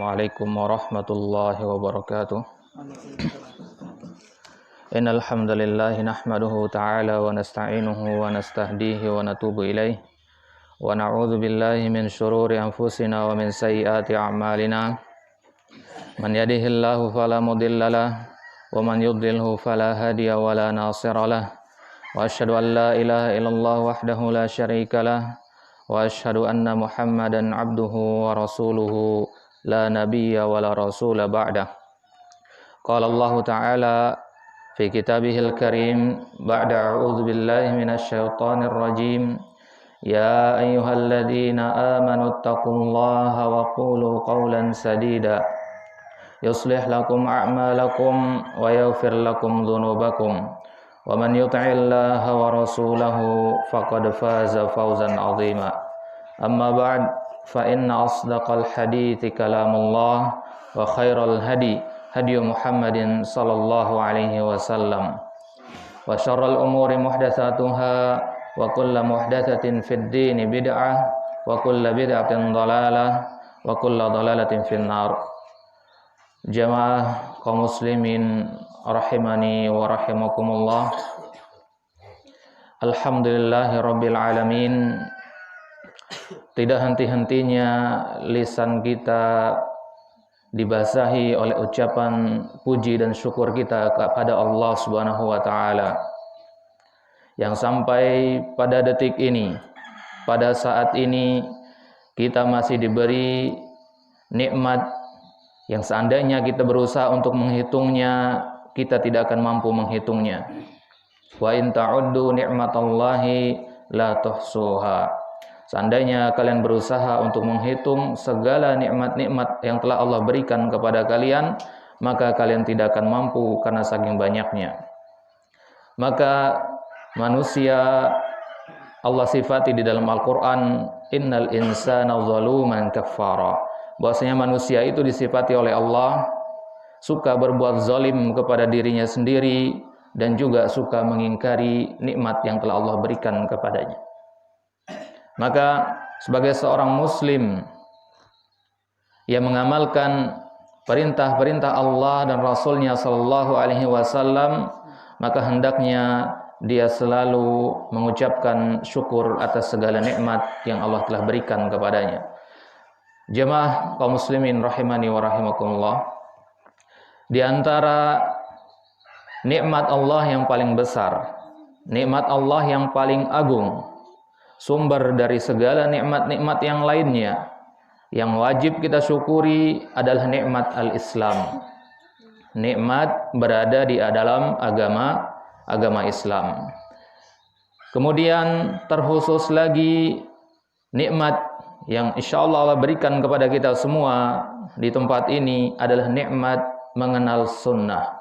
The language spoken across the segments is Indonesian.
Assalamualaikum warahmatullahi wabarakatuh. Innal hamdalillah nahmaduhu ta'ala wa nasta'inuhu wa nastahdihi wa natubu ilaih wa na'udzu billahi min syururi anfusina wa min sayyiati a'malina. Man yahdihillahu fala mudhillalah wa man yudlilhu fala hadiya wa la nasiralah. Wa asyhadu an la ilaha illallah wahdahu la syarikalah wa asyhadu anna Muhammadan abduhu wa rasuluhu la nabiyya wa la rasula ba'dah. Qala Allah Ta'ala fi kitabihil karim ba'da a'udzu billahi minasy syaithanir rajim. Ya ayyuhalladzina amanu taqullaha wa qulu qawlan sadida yuslih lakum a'malakum wa yaghfir lakum dhunubakum wa man yuti'illaha wa rasulahu faqad faza fawzan 'azima. Amma ba'd, fa inna asdaqal hadithi kalamullah wa khairal hadi Muhammadin sallallahu alaihi wasallam wa syarral umuri muhdatsatuha wa kullu muhdatsatin fid din bid'ah wa kullu bid'atin dhalalah wa kullu dhalalatin finnar. Jamaah kaum muslimin rahimani wa rahimakumullah. Alhamdulillahirabbil alamin. Tidak henti-hentinya lisan kita dibasahi oleh ucapan puji dan syukur kita kepada Allah Subhanahu wa taala. Yang sampai pada detik ini, pada saat ini kita masih diberi nikmat yang seandainya kita berusaha untuk menghitungnya, kita tidak akan mampu menghitungnya. Wa in ta'uddu ni'matallahi la tuhsuha. Seandainya kalian berusaha untuk menghitung segala nikmat-nikmat yang telah Allah berikan kepada kalian, maka kalian tidak akan mampu karena saking banyaknya. Maka manusia Allah sifati di dalam Al-Quran, innal insana zaluman kafara. Bahwasanya manusia itu disifati oleh Allah suka berbuat zalim kepada dirinya sendiri dan juga suka mengingkari nikmat yang telah Allah berikan kepadanya. Maka sebagai seorang muslim yang mengamalkan perintah-perintah Allah dan Rasulnya sallallahu alaihi wasallam, maka hendaknya dia selalu mengucapkan syukur atas segala nikmat yang Allah telah berikan kepadanya. Jemaah kaum muslimin rahimani wa rahimakumullah, di antara nikmat Allah yang paling besar, nikmat Allah yang paling agung, sumber dari segala nikmat-nikmat yang lainnya, yang wajib kita syukuri adalah nikmat al-Islam. Nikmat berada di dalam agama Islam. Kemudian terkhusus lagi nikmat yang insyaallah Allah berikan kepada kita semua di tempat ini adalah nikmat mengenal sunnah.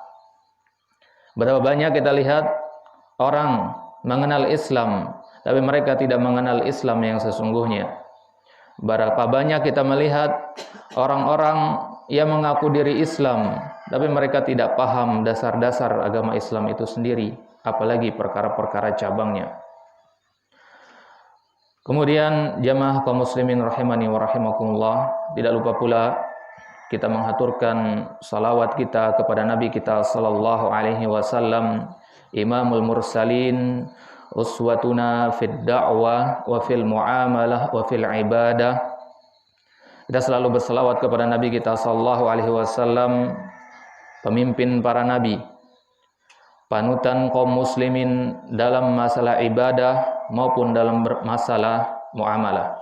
Berapa banyak kita lihat orang mengenal Islam, tapi mereka tidak mengenal Islam yang sesungguhnya. Berapa banyak kita melihat orang-orang yang mengaku diri Islam, tapi mereka tidak paham dasar-dasar agama Islam itu sendiri, apalagi perkara-perkara cabangnya. Kemudian jamaah kaum muslimin rahimani wa rahimakumullah, tidak lupa pula kita menghaturkan salawat kita kepada Nabi kita sallallahu alaihi wasallam, Imamul Mursalin, uswatuna fid da'wah wa fil muamalah wa fil ibadah. Kita selalu berselawat kepada Nabi kita sallallahu alaihi wasallam, pemimpin para nabi, panutan kaum muslimin dalam masalah ibadah maupun dalam masalah muamalah.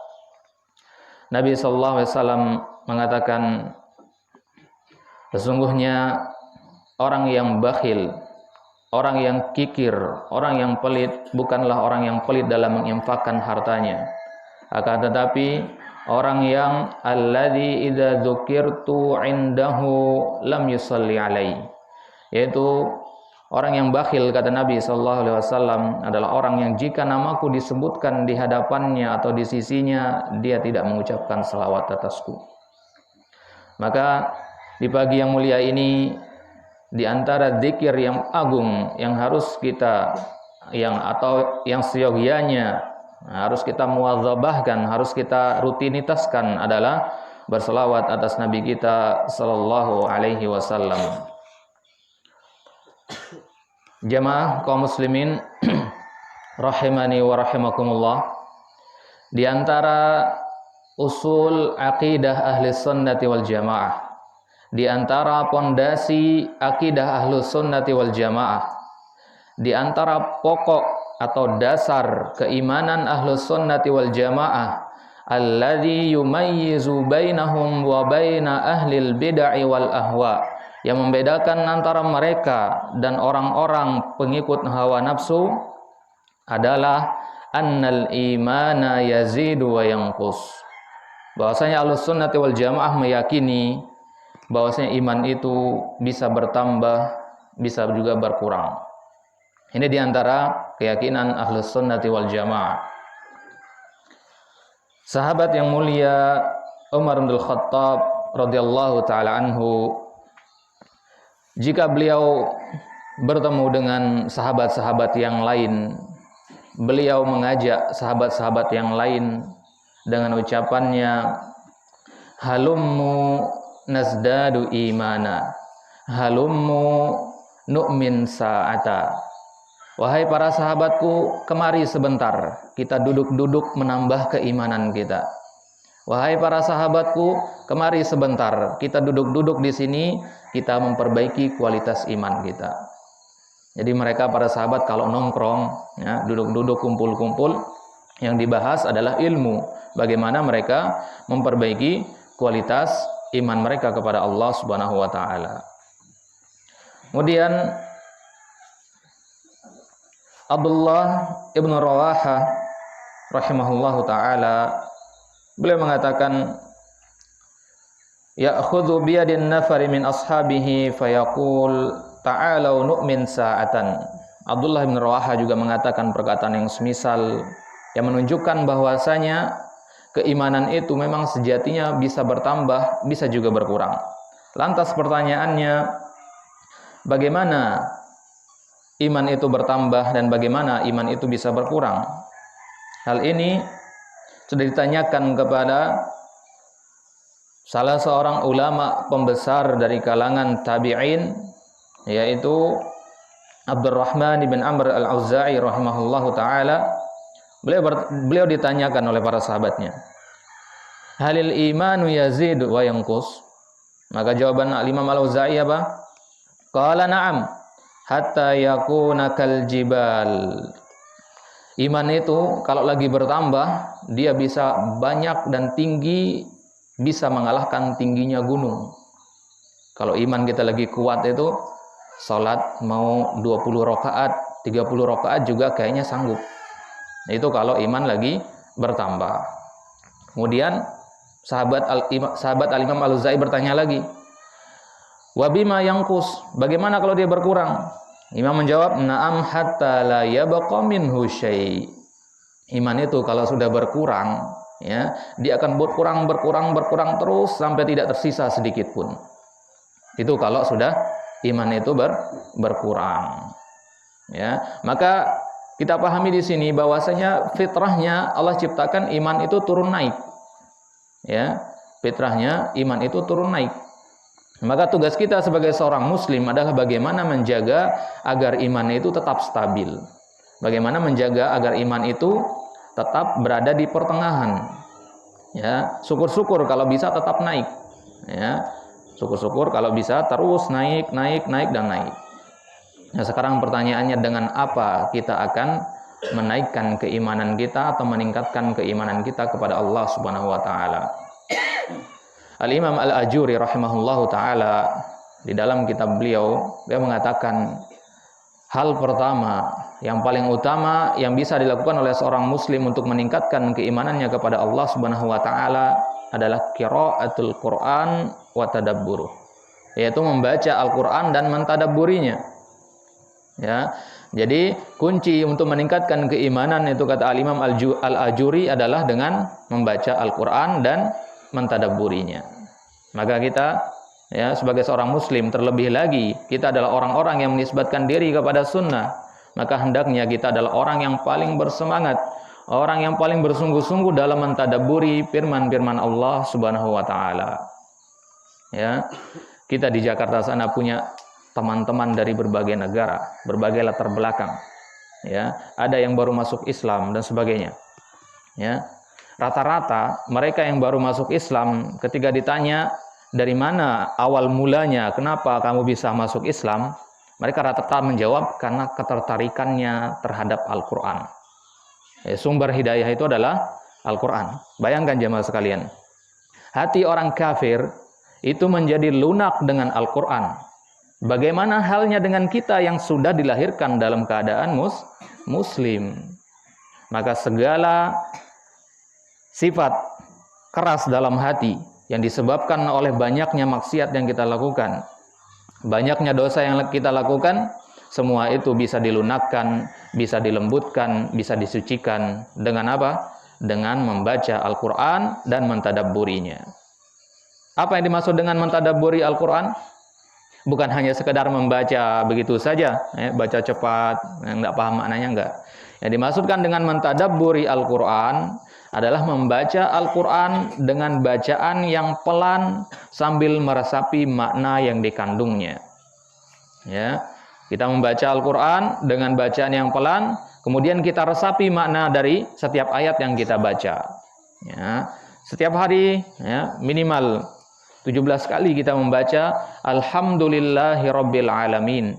Nabi sallallahu alaihi wasallam mengatakan, sesungguhnya orang yang bakhil, orang yang kikir, orang yang pelit bukanlah orang yang pelit dalam menginfakkan hartanya. Akan tetapi orang yang alladzi idza dzukirtu indahu lam yusalli alaihi, yaitu orang yang bakhil, kata Nabi sallallahu alaihi wasallam, adalah orang yang jika namaku disebutkan di hadapannya atau di sisinya, dia tidak mengucapkan selawat atasku. Maka di pagi yang mulia ini, di antara zikir yang agung yang harus kita yang seyogianya harus kita muwadzabahkan, harus kita rutinitaskan adalah berselawat atas Nabi kita sallallahu alaihi wasallam. Jamaah kaum muslimin rahimani wa rahimakumullah, di antara usul akidah ahli sunnati wal jamaah, di antara pondasi akidah ahli sunnati wal jamaah, di antara pokok atau dasar keimanan ahli sunnati wal jamaah, alladzi yumayyizu bainahum wa baina ahlil bid'ah wal ahwa, yang membedakan antara mereka dan orang-orang pengikut hawa nafsu adalah annal imana yazidu wa yanqus. Bahwasanya Ahlus Sunnah wal Jamaah meyakini bahwasanya iman itu bisa bertambah, bisa juga berkurang. Ini diantara keyakinan Ahlus Sunnah wal Jamaah. Sahabat yang mulia Umar bin Khattab radhiyallahu taala anhu, jika beliau bertemu dengan sahabat-sahabat yang lain, beliau mengajak sahabat-sahabat yang lain dengan ucapannya, halummu nazdadu imana, halummu nu'min sa'ata. Wahai para sahabatku, kemari sebentar, kita duduk-duduk menambah keimanan kita. Wahai para sahabatku, kemari sebentar, kita duduk-duduk di sini, kita memperbaiki kualitas iman kita. Jadi mereka para sahabat kalau nongkrong, ya, duduk-duduk, kumpul-kumpul, yang dibahas adalah ilmu. Bagaimana mereka memperbaiki kualitas iman mereka kepada Allah Subhanahu wa taala. Kemudian Abdullah ibn Rawaha rahimahullahu taala, beliau mengatakan, ya'khudhu biyadin nafari min ashabihi fayaqul ta'alau nu'min sa'atan. Abdullah bin Rawaha juga mengatakan perkataan yang semisal, yang menunjukkan bahwasanya keimanan itu memang sejatinya bisa bertambah, bisa juga berkurang. Lantas pertanyaannya, bagaimana iman itu bertambah dan bagaimana iman itu bisa berkurang? Hal ini sudah ditanyakan kepada salah seorang ulama pembesar dari kalangan tabi'in, yaitu Abdurrahman bin Amr al-Auza'i rahimahullahu ta'ala. Beliau ditanyakan oleh para sahabatnya, halil imanu yazid wa yanqus? Maka jawaban Imam al-Auza'i apa? Qala na'am hatta yakuna kal jibal. Iman itu kalau lagi bertambah, dia bisa banyak dan tinggi, bisa mengalahkan tingginya gunung. Kalau iman kita lagi kuat itu, salat mau 20 rakaat, 30 rakaat juga kayaknya sanggup. Itu kalau iman lagi bertambah. Kemudian sahabat Al-Imam Al-Auza'i bertanya lagi, wa bima yanqus? Bagaimana kalau dia berkurang? Imam menjawab, na'am hatta la yabqa minhu syai'. Iman itu kalau sudah berkurang, ya, dia akan berkurang terus sampai tidak tersisa sedikit pun. Itu kalau sudah iman itu berkurang. Ya, maka kita pahami di sini bahwasanya fitrahnya Allah ciptakan iman itu turun naik. Ya, fitrahnya iman itu turun naik. Maka tugas kita sebagai seorang muslim adalah bagaimana menjaga agar iman itu tetap stabil. Bagaimana menjaga agar iman itu tetap berada di pertengahan. Ya, syukur-syukur kalau bisa tetap naik. Ya, syukur-syukur kalau bisa terus naik dan naik. Nah, sekarang pertanyaannya, dengan apa kita akan menaikkan keimanan kita atau meningkatkan keimanan kita kepada Allah Subhanahu wa taala? Al-Imam Al-Ajuri rahimahullahu ta'ala, di dalam kitab beliau mengatakan, hal pertama, yang paling utama yang bisa dilakukan oleh seorang muslim untuk meningkatkan keimanannya kepada Allah Subhanahu wa ta'ala adalah qiraatul Qur'an wa tadabburuh, yaitu membaca Al-Qur'an dan mentadabburinya. Ya, jadi kunci untuk meningkatkan keimanan itu, kata Al-Imam Al-Ajuri, adalah dengan membaca Al-Qur'an dan mentadabburinya. Maka kita, ya, sebagai seorang muslim, terlebih lagi kita adalah orang-orang yang menisbatkan diri kepada sunnah, maka hendaknya kita adalah orang yang paling bersemangat orang yang paling bersungguh-sungguh dalam mentadabburi firman-firman Allah Subhanahu wa taala. Ya. Kita di Jakarta sana punya teman-teman dari berbagai negara, berbagai latar belakang. Ya, ada yang baru masuk Islam dan sebagainya. Ya. Rata-rata mereka yang baru masuk Islam ketika ditanya dari mana awal mulanya, kenapa kamu bisa masuk Islam? Mereka rata-rata menjawab karena ketertarikannya terhadap Al-Quran. Sumber hidayah itu adalah Al-Quran. Bayangkan jemaah sekalian, hati orang kafir itu menjadi lunak dengan Al-Quran. Bagaimana halnya dengan kita yang sudah dilahirkan dalam keadaan muslim? Maka segala sifat keras dalam hati yang disebabkan oleh banyaknya maksiat yang kita lakukan, banyaknya dosa yang kita lakukan, semua itu bisa dilunakkan, bisa dilembutkan, bisa disucikan dengan apa? Dengan membaca Al-Quran dan mentadabburinya. Apa yang dimaksud dengan mentadabburi Al-Quran? Bukan hanya sekedar membaca begitu saja, baca cepat, nggak paham maknanya, enggak. Yang dimaksudkan dengan mentadabburi Al-Quran adalah membaca Al-Quran dengan bacaan yang pelan sambil meresapi makna yang dikandungnya. Ya, kita membaca Al-Quran dengan bacaan yang pelan, kemudian kita resapi makna dari setiap ayat yang kita baca. Ya, setiap hari ya, minimal 17 kali kita membaca Alhamdulillahirabbil alamin.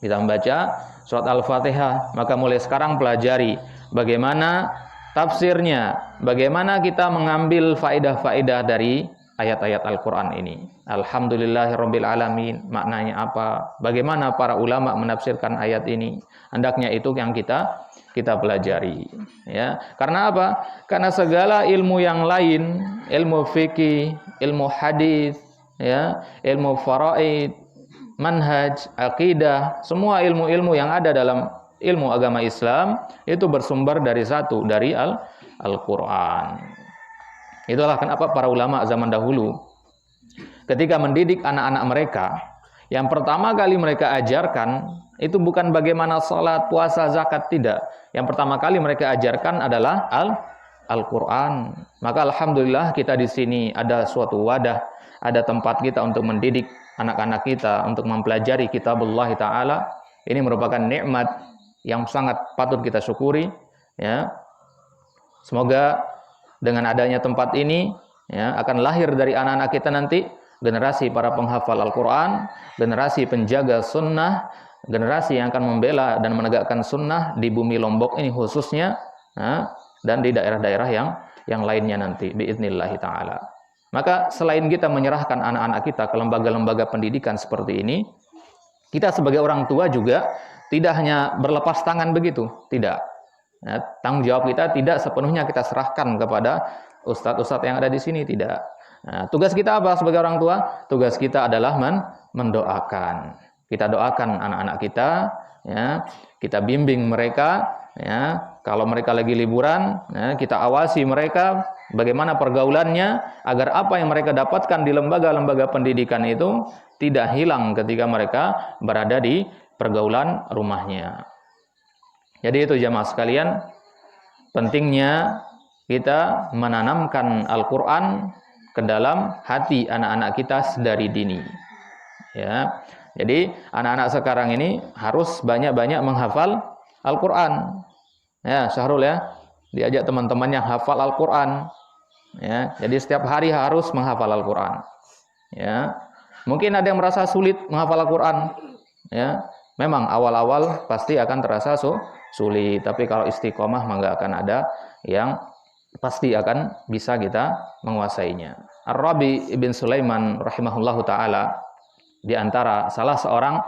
Kita membaca surat Al-Fatihah, maka mulai sekarang pelajari bagaimana tafsirnya, bagaimana kita mengambil faedah-faedah dari ayat-ayat Al-Quran ini. Alhamdulillahirabbil alamin, maknanya apa? Bagaimana para ulama menafsirkan ayat ini? Hendaknya itu yang kita pelajari. Ya, karena apa? Karena segala ilmu yang lain, ilmu fikih, ilmu hadis, ya, ilmu faraid, manhaj, akidah, semua ilmu-ilmu yang ada dalam ilmu agama Islam itu bersumber dari satu, dari Al-Quran. Itulah kenapa para ulama zaman dahulu ketika mendidik anak-anak mereka, yang pertama kali mereka ajarkan itu bukan bagaimana salat, puasa, zakat, tidak. Yang pertama kali mereka ajarkan adalah Al-Quran. Maka alhamdulillah kita di sini ada suatu wadah, ada tempat kita untuk mendidik anak-anak kita untuk mempelajari kitabullah ta'ala. Ini merupakan nikmat yang sangat patut kita syukuri, ya. Semoga dengan adanya tempat ini, ya, akan lahir dari anak-anak kita nanti generasi para penghafal Al-Quran, generasi penjaga sunnah, generasi yang akan membela dan menegakkan sunnah di bumi Lombok ini khususnya, ya, dan di daerah-daerah yang lainnya nanti biiznillah ta'ala. Maka selain kita menyerahkan anak-anak kita ke lembaga-lembaga pendidikan seperti ini, kita sebagai orang tua juga tidak hanya berlepas tangan begitu, tidak. Ya, tanggung jawab kita tidak sepenuhnya kita serahkan kepada ustadz-ustadz yang ada di sini, tidak. Nah, tugas kita apa sebagai orang tua? Tugas kita adalah mendoakan. Kita doakan anak-anak kita, ya, kita bimbing mereka, ya. Kalau mereka lagi liburan, ya, kita awasi mereka bagaimana pergaulannya agar apa yang mereka dapatkan di lembaga-lembaga pendidikan itu tidak hilang ketika mereka berada di pergaulan rumahnya. Jadi itu jamaah sekalian, pentingnya kita menanamkan Al-Quran ke dalam hati anak-anak kita sedari dini. Ya, jadi anak-anak sekarang ini harus banyak-banyak menghafal Al-Quran. Ya, Syahrul ya, diajak teman-teman yang hafal Al-Quran. Ya, jadi setiap hari harus menghafal Al-Quran. Ya, mungkin ada yang merasa sulit menghafal Al-Quran. Ya, memang awal-awal pasti akan terasa sulit, tapi kalau istiqomah maka akan ada yang pasti akan bisa kita menguasainya. Ar-Rabi ibn Sulaiman rahimahullahu ta'ala, di antara salah seorang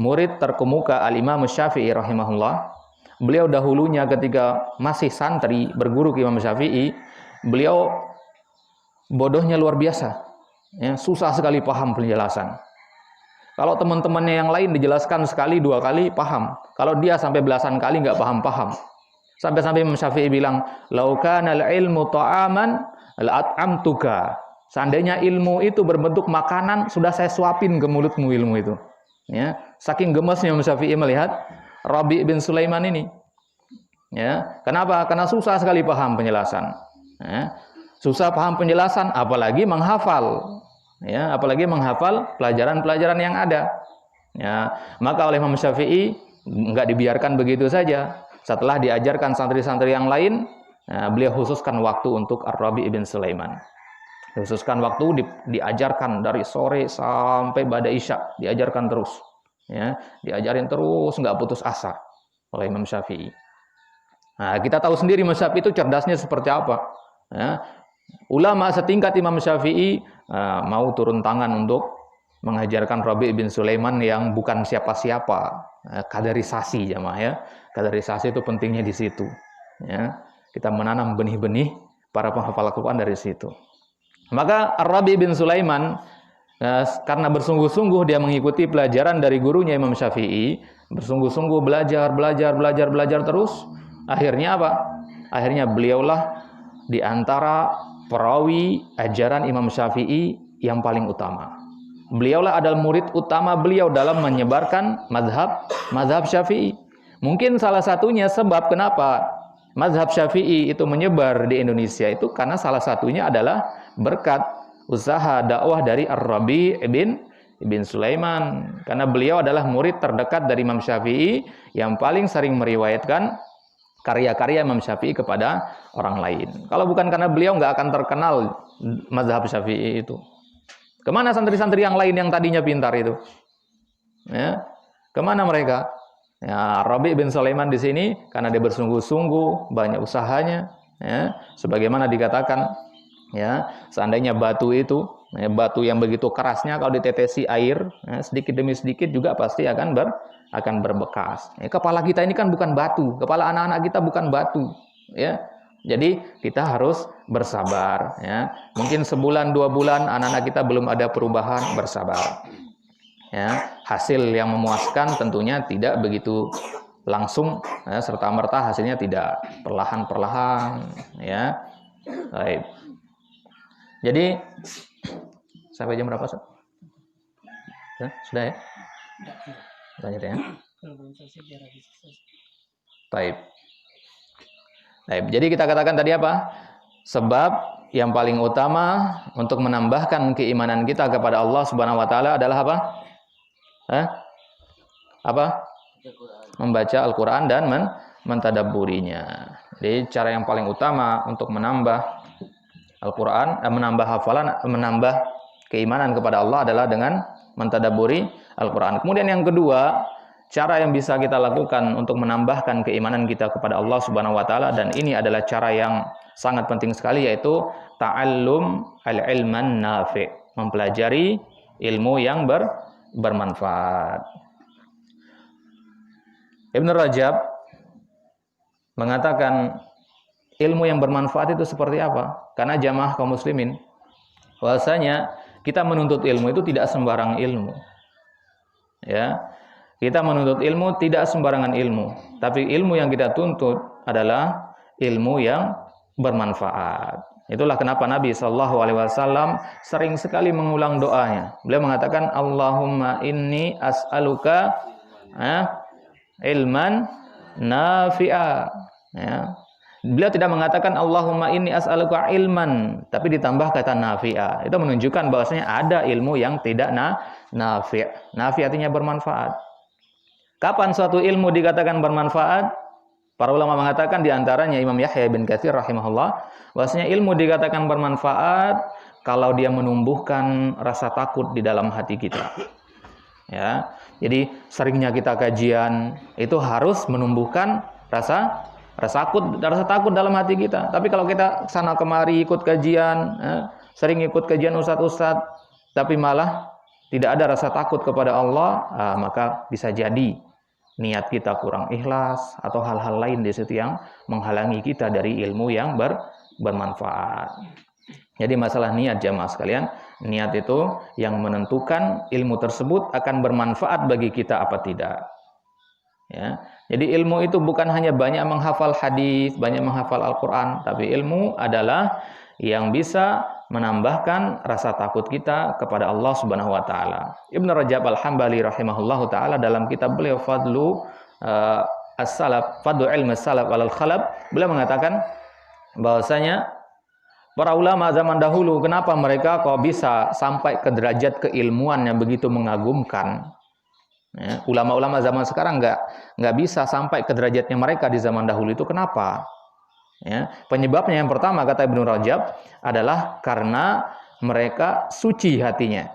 murid terkemuka Al-Imam Syafi'i rahimahullah, beliau dahulunya ketika masih santri berguru ke Imam Syafi'i, beliau bodohnya luar biasa, ya, susah sekali paham penjelasan. Kalau teman-temannya yang lain dijelaskan sekali, dua kali paham. Kalau dia sampai belasan kali nggak paham-paham. Sampai-sampai Imam Syafi'i bilang, "Lau kana al-ilmu ta'aman la'at'amtuka." Seandainya ilmu itu berbentuk makanan, sudah saya suapin ke mulutmu ilmu itu. Ya, saking gemesnya Imam Syafi'i melihat Rabi bin Sulaiman ini. Ya, kenapa? Karena susah sekali paham penjelasan. Ya, susah paham penjelasan, apalagi menghafal. Ya, apalagi menghafal pelajaran-pelajaran yang ada. Ya, maka oleh Imam Syafi'i enggak dibiarkan begitu saja. Setelah diajarkan santri-santri yang lain, beliau khususkan waktu untuk Ar-Rabi' bin Sulaiman. Khususkan waktu diajarkan dari sore sampai pada Isya, diajarkan terus. Ya, diajarin terus, enggak putus asa oleh Imam Syafi'i. Nah, kita tahu sendiri Imam Syafi'i itu cerdasnya seperti apa. Ya, ulama setingkat Imam Syafi'i mau turun tangan untuk mengajarkan Rabi' bin Sulaiman yang bukan siapa-siapa. Kaderisasi jamaah ya. Kaderisasi itu pentingnya di situ. Ya, kita menanam benih-benih para penghafal Al-Quran dari situ. Maka Rabi' bin Sulaiman karena bersungguh-sungguh dia mengikuti pelajaran dari gurunya Imam Syafi'i, bersungguh-sungguh belajar terus. Akhirnya apa? Akhirnya beliaulah di antara perawi ajaran Imam Syafi'i yang paling utama. Beliaulah adalah murid utama beliau dalam menyebarkan mazhab Syafi'i. Mungkin salah satunya sebab kenapa mazhab Syafi'i itu menyebar di Indonesia itu karena salah satunya adalah berkat usaha dakwah dari Ar-Rabi' bin Sulaiman. Karena beliau adalah murid terdekat dari Imam Syafi'i yang paling sering meriwayatkan karya-karya Imam Syafi'i kepada orang lain. Kalau bukan karena beliau, nggak akan terkenal mazhab Syafi'i itu. Kemana santri-santri yang lain yang tadinya pintar itu? Ya, kemana mereka? Ya, Rabi' bin Sulaiman di sini karena dia bersungguh-sungguh, banyak usahanya. Ya, sebagaimana dikatakan, ya, seandainya batu itu, ya, batu yang begitu kerasnya kalau ditetesi air, ya, sedikit demi sedikit juga pasti akan berbekas. Ya, kepala kita ini kan bukan batu, kepala anak-anak kita bukan batu, ya. Jadi kita harus bersabar, ya. Mungkin sebulan 2 bulan anak-anak kita belum ada perubahan, bersabar. Ya, hasil yang memuaskan tentunya tidak begitu langsung, ya, serta merta hasilnya tidak perlahan-perlahan, ya. Baik. Jadi sampai jam berapa, Ustaz? Sudah ya? Lanjut ya. Baik. Baik. Jadi kita katakan tadi apa? Sebab yang paling utama untuk menambahkan keimanan kita kepada Allah Subhanahu wa taala adalah apa? Apa? Membaca Al-Qur'an dan mentadabburinya. Jadi cara yang paling utama untuk menambah Al-Quran, menambah hafalan, menambah keimanan kepada Allah adalah dengan mentadabburi Al-Quran. Kemudian yang kedua, cara yang bisa kita lakukan untuk menambahkan keimanan kita kepada Allah Subhanahu wa taala, dan ini adalah cara yang sangat penting sekali, yaitu ta'allum al-ilman nafi', mempelajari ilmu yang bermanfaat. Ibn Rajab mengatakan ilmu yang bermanfaat itu seperti apa? Karena jamaah kaum muslimin, bahwasanya kita menuntut ilmu itu tidak sembarang ilmu. Ya. Kita menuntut ilmu tidak sembarangan ilmu, tapi ilmu yang kita tuntut adalah ilmu yang bermanfaat. Itulah kenapa Nabi SAW sering sekali mengulang doanya. Beliau mengatakan, Allahumma inni as'aluka ilman nafi'a. Ya. Beliau tidak mengatakan Allahumma inni as'aluka ilman, tapi ditambah kata nafi'a. Itu menunjukkan bahwasanya ada ilmu yang tidak nafi'. Nafi' artinya bermanfaat. Kapan suatu ilmu dikatakan bermanfaat? Para ulama mengatakan, di antaranya Imam Yahya bin Katsir rahimahullah, bahwasanya ilmu dikatakan bermanfaat kalau dia menumbuhkan rasa takut di dalam hati kita. Ya. Jadi seringnya kita kajian itu harus menumbuhkan rasa takut dalam hati kita. Tapi kalau kita sana kemari ikut kajian, sering ikut kajian ustadz, tapi malah tidak ada rasa takut kepada Allah, maka bisa jadi niat kita kurang ikhlas atau hal-hal lain di situ yang menghalangi kita dari ilmu yang bermanfaat. Jadi masalah niat jamaah sekalian, niat itu yang menentukan ilmu tersebut akan bermanfaat bagi kita apa tidak. Ya. Jadi ilmu itu bukan hanya banyak menghafal hadis, banyak menghafal Al-Quran, tapi ilmu adalah yang bisa menambahkan rasa takut kita kepada Allah Subhanahu wa taala. Ibnu Rajab Al-Hambali rahimahullahu taala dalam kitab beliau Fadlu as-salaf, fadlu ilmi as-salaf 'alal khalaf, beliau mengatakan bahwasanya para ulama zaman dahulu, kenapa mereka kok bisa sampai ke derajat keilmuan yang begitu mengagumkan? Ya, ulama-ulama zaman sekarang nggak bisa sampai ke derajatnya mereka di zaman dahulu itu kenapa? Ya, penyebabnya yang pertama kata Ibnu Rajab adalah karena mereka suci hatinya,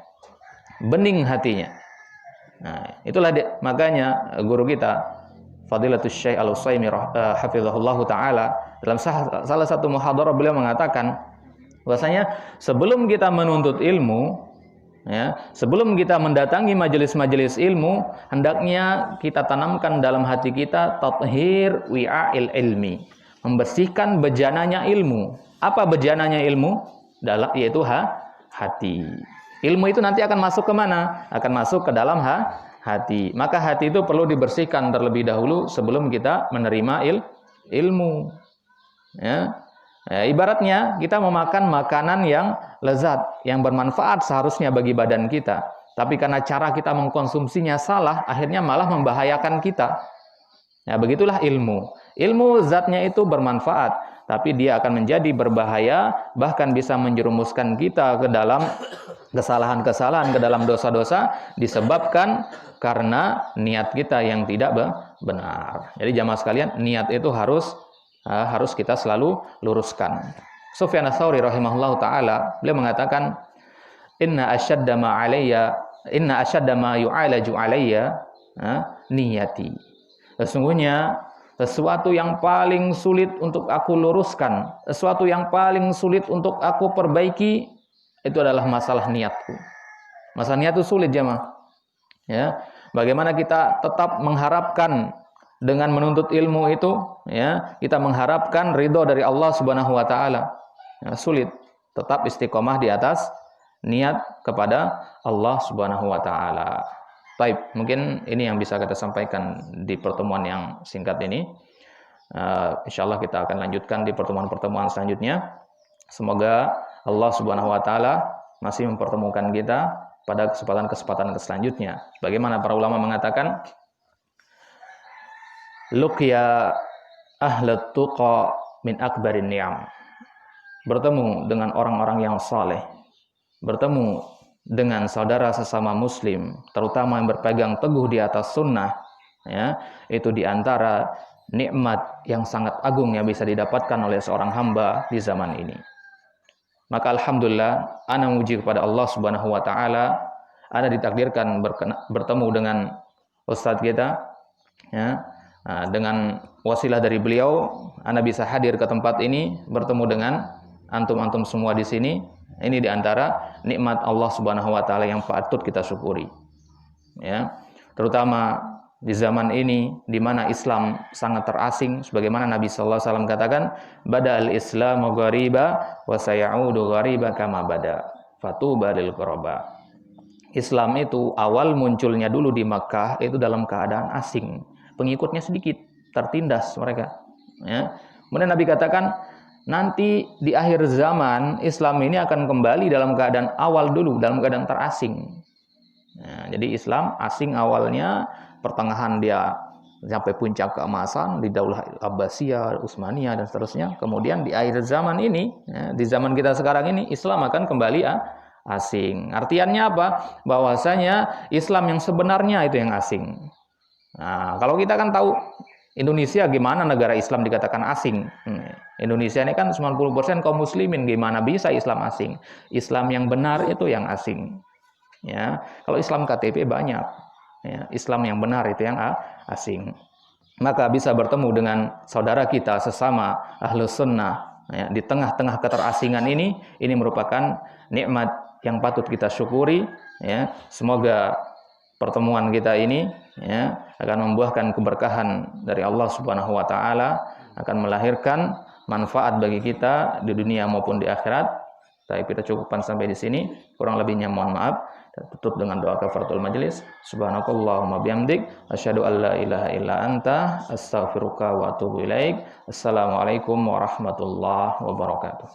bening hatinya. Nah, itulah makanya guru kita Fadilatul Syekh Al-Utsaimin hafizahullah taala dalam salah satu muhadarah beliau mengatakan bahwasanya sebelum kita menuntut ilmu, ya, sebelum kita mendatangi majelis-majelis ilmu, hendaknya kita tanamkan dalam hati kita tathhir wi'a'il ilmi, membersihkan bejananya ilmu. Apa bejananya ilmu? Yaitu hati. Ilmu itu nanti akan masuk ke mana? Akan masuk ke dalam hati. Maka hati itu perlu dibersihkan terlebih dahulu sebelum kita menerima ilmu. Ya. Ya, ibaratnya kita memakan makanan yang lezat, yang bermanfaat seharusnya bagi badan kita. Tapi karena cara kita mengkonsumsinya salah, akhirnya malah membahayakan kita. Ya, begitulah ilmu. Ilmu zatnya itu bermanfaat, tapi dia akan menjadi berbahaya, bahkan bisa menjerumuskan kita ke dalam kesalahan-kesalahan, ke dalam dosa-dosa, disebabkan karena niat kita yang tidak benar. Jadi jamaah sekalian, niat itu harus kita selalu luruskan. Sufyan Ats-Tsauri rahimahullahu taala beliau mengatakan inna asyadda ma yu'alaju alayya niyati. Sesungguhnya sesuatu yang paling sulit untuk aku luruskan, sesuatu yang paling sulit untuk aku perbaiki itu adalah masalah niatku. Masalah niat itu sulit jemaah. Ya, bagaimana kita tetap mengharapkan dengan menuntut ilmu itu, ya, kita mengharapkan ridho dari Allah Subhanahu wa taala. Ya, sulit. Tetap istiqomah di atas niat kepada Allah Subhanahu wa taala. Baik, mungkin ini yang bisa kita sampaikan di pertemuan yang singkat ini. Insyaallah kita akan lanjutkan di pertemuan-pertemuan selanjutnya. Semoga Allah Subhanahu wa taala masih mempertemukan kita pada kesempatan-kesempatan selanjutnya. Bagaimana para ulama mengatakan, luqya ahlat tuqa min akbarin ni'am. Bertemu dengan orang-orang yang saleh, bertemu dengan saudara sesama muslim, terutama yang berpegang teguh di atas sunnah, ya, itu diantara nikmat yang sangat agung yang bisa didapatkan oleh seorang hamba di zaman ini. Maka alhamdulillah, ana memuji kepada Allah Subhanahu wa taala, ana ditakdirkan bertemu dengan ustadz kita, ya. Nah, dengan wasilah dari beliau, ana bisa hadir ke tempat ini, bertemu dengan antum-antum semua di sini. Ini diantara nikmat Allah Subhanahu wa taala yang patut kita syukuri. Ya, terutama di zaman ini di mana Islam sangat terasing, sebagaimana Nabi sallallahu alaihi wasallam katakan, bada'al islamu ghariba wa sayaudu ghariba kama bada. Fatuba lil ghuraba. Islam itu awal munculnya dulu di Makkah itu dalam keadaan asing. Pengikutnya sedikit, tertindas mereka. Ya. Kemudian Nabi katakan, nanti di akhir zaman Islam ini akan kembali dalam keadaan awal dulu, dalam keadaan terasing. Nah, jadi Islam asing awalnya, pertengahan dia sampai puncak keemasan di Daulah Abbasiyah, Utsmaniyah dan seterusnya. Kemudian di akhir zaman ini, ya, di zaman kita sekarang ini, Islam akan kembali asing. Artiannya apa? Bahwasanya Islam yang sebenarnya itu yang asing. Nah, kalau kita kan tahu Indonesia gimana negara Islam dikatakan asing. Indonesia ini kan 90% kaum muslimin, gimana bisa Islam asing? Islam yang benar itu yang asing. Ya, kalau Islam KTP banyak. Ya, Islam yang benar itu yang asing. Maka bisa bertemu dengan saudara kita sesama Ahlus Sunnah, ya, di tengah-tengah keterasingan ini merupakan nikmat yang patut kita syukuri. Ya, semoga pertemuan kita ini, ya, akan membuahkan keberkahan dari Allah Subhanahu wa taala, akan melahirkan manfaat bagi kita di dunia maupun di akhirat. Tapi kita cukupkan sampai di sini. Kurang lebihnya mohon maaf. Tutup dengan doa kafaratul majelis. Subhanakallahumma bihamdik asyhadu an la ilaha illa anta astaghfiruka wa atubu ilaik. Assalamualaikum warahmatullahi wabarakatuh.